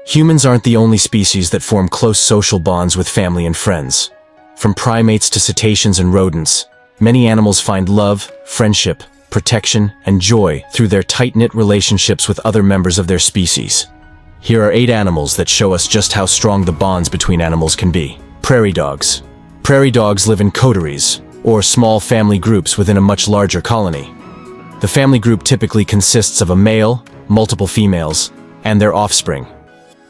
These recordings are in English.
Humans aren't the only species that form close social bonds with family and friends. From primates to cetaceans and rodents, many animals find love, friendship, protection, and joy through their tight-knit relationships with other members of their species. Here are 8 animals that show us just how strong the bonds between animals can be. Prairie dogs. Prairie dogs live in coteries, or small family groups within a much larger colony. The family group typically consists of a male, multiple females, and their offspring.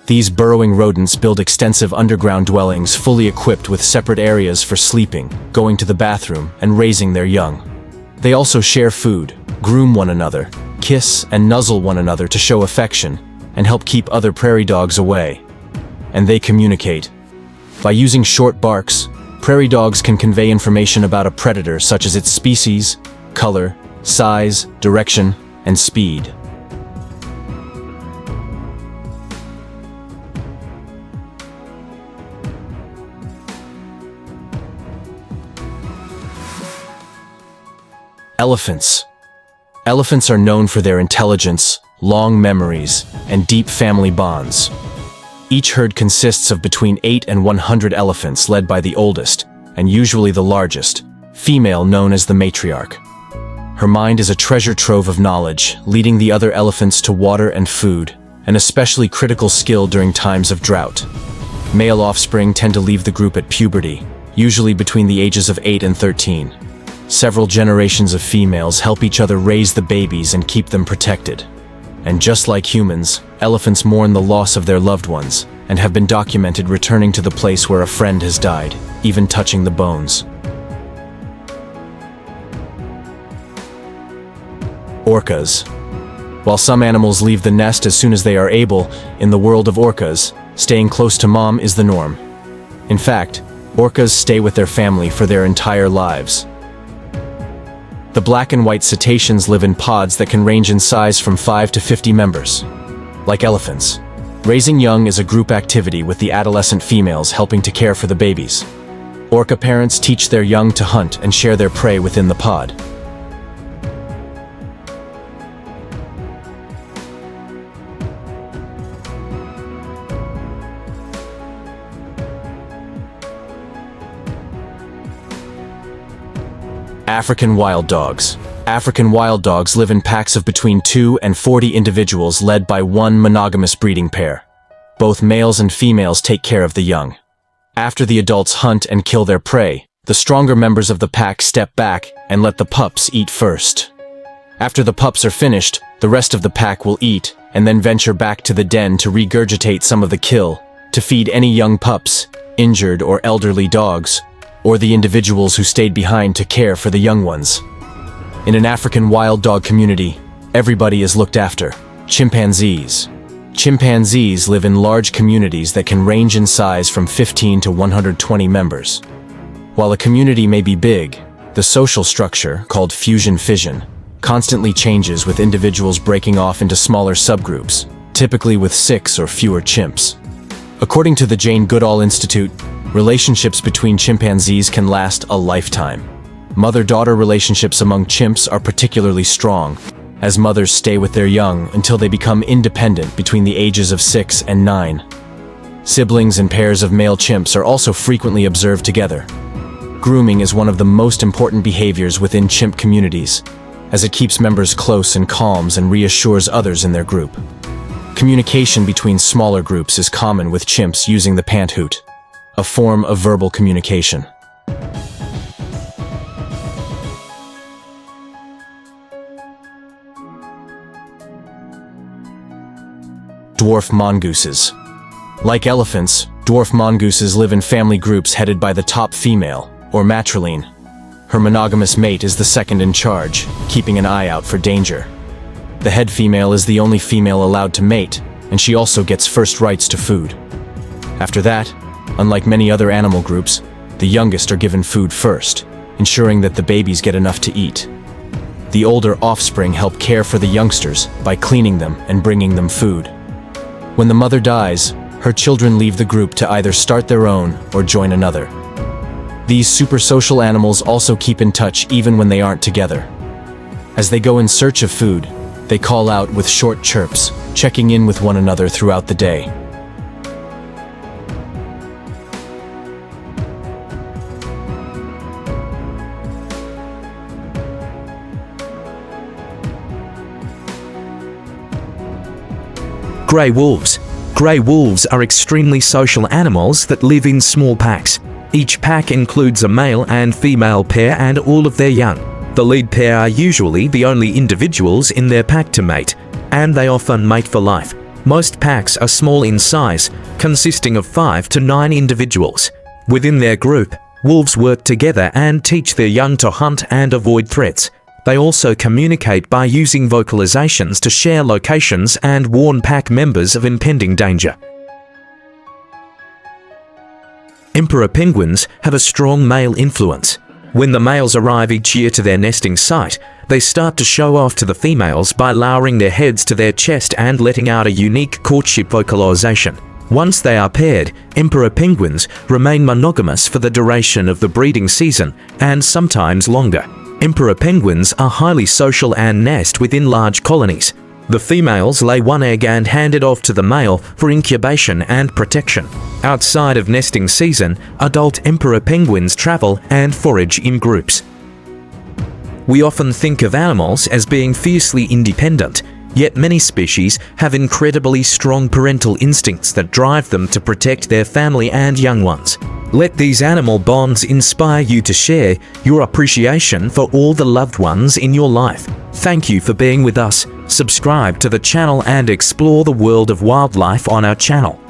These burrowing rodents build extensive underground dwellings fully equipped with separate areas for sleeping, going to the bathroom, and raising their young. They also share food, groom one another, kiss and nuzzle one another to show affection, and help keep other prairie dogs away. And they communicate. By using short barks, prairie dogs can convey information about a predator such as its species, color, size, direction, and speed. Elephants. Elephants are known for their intelligence, long memories, and deep family bonds. Each herd consists of between 8 and 100 elephants led by the oldest, and usually the largest, female known as the matriarch. Her mind is a treasure trove of knowledge, leading the other elephants to water and food, an especially critical skill during times of drought. Male offspring tend to leave the group at puberty, usually between the ages of 8 and 13. Several generations of females help each other raise the babies and keep them protected. And just like humans, elephants mourn the loss of their loved ones, and have been documented returning to the place where a friend has died, even touching the bones. Orcas. While some animals leave the nest as soon as they are able, in the world of orcas, staying close to mom is the norm. In fact, orcas stay with their family for their entire lives. The black and white cetaceans live in pods that can range in size from 5 to 50 members. Like elephants, raising young is a group activity with the adolescent females helping to care for the babies. Orca parents teach their young to hunt and share their prey within the pod. African wild dogs. African wild dogs live in packs of between 2 and 40 individuals led by one monogamous breeding pair. Both males and females take care of the young. After the adults hunt and kill their prey, the stronger members of the pack step back and let the pups eat first. After the pups are finished, the rest of the pack will eat and then venture back to the den to regurgitate some of the kill, to feed any young pups, injured or elderly dogs, or the individuals who stayed behind to care for the young ones. In an African wild dog community, everybody is looked after. Chimpanzees. Chimpanzees live in large communities that can range in size from 15 to 120 members. While a community may be big, the social structure, called fusion-fission, constantly changes with individuals breaking off into smaller subgroups, typically with 6 or fewer chimps. According to the Jane Goodall Institute, relationships between chimpanzees can last a lifetime. Mother-daughter relationships among chimps are particularly strong, as mothers stay with their young until they become independent between the ages of 6 and 9. Siblings and pairs of male chimps are also frequently observed together. Grooming is one of the most important behaviors within chimp communities, as it keeps members close and calms and reassures others in their group. Communication between smaller groups is common with chimps using the pant hoot, a form of verbal communication. Dwarf mongooses. Like elephants, dwarf mongooses live in family groups headed by the top female, or matriline. Her monogamous mate is the second in charge, keeping an eye out for danger. The head female is the only female allowed to mate, and she also gets first rights to food. After that, unlike many other animal groups, the youngest are given food first, ensuring that the babies get enough to eat. The older offspring help care for the youngsters by cleaning them and bringing them food. When the mother dies, her children leave the group to either start their own or join another. These super social animals also keep in touch even when they aren't together. As they go in search of food, they call out with short chirps, checking in with one another throughout the day. Grey wolves. Grey wolves are extremely social animals that live in small packs. Each pack includes a male and female pair and all of their young. The lead pair are usually the only individuals in their pack to mate, and they often mate for life. Most packs are small in size, consisting of 5 to 9 individuals. Within their group, wolves work together and teach their young to hunt and avoid threats. They also communicate by using vocalizations to share locations and warn pack members of impending danger. Emperor penguins have a strong male influence. When the males arrive each year to their nesting site, they start to show off to the females by lowering their heads to their chest and letting out a unique courtship vocalization. Once they are paired, emperor penguins remain monogamous for the duration of the breeding season and sometimes longer. Emperor penguins are highly social and nest within large colonies. The females lay one egg and hand it off to the male for incubation and protection. Outside of nesting season, adult emperor penguins travel and forage in groups. We often think of animals as being fiercely independent, yet many species have incredibly strong parental instincts that drive them to protect their family and young ones. Let these animal bonds inspire you to share your appreciation for all the loved ones in your life. Thank you for being with us. Subscribe to the channel and explore the world of wildlife on our channel.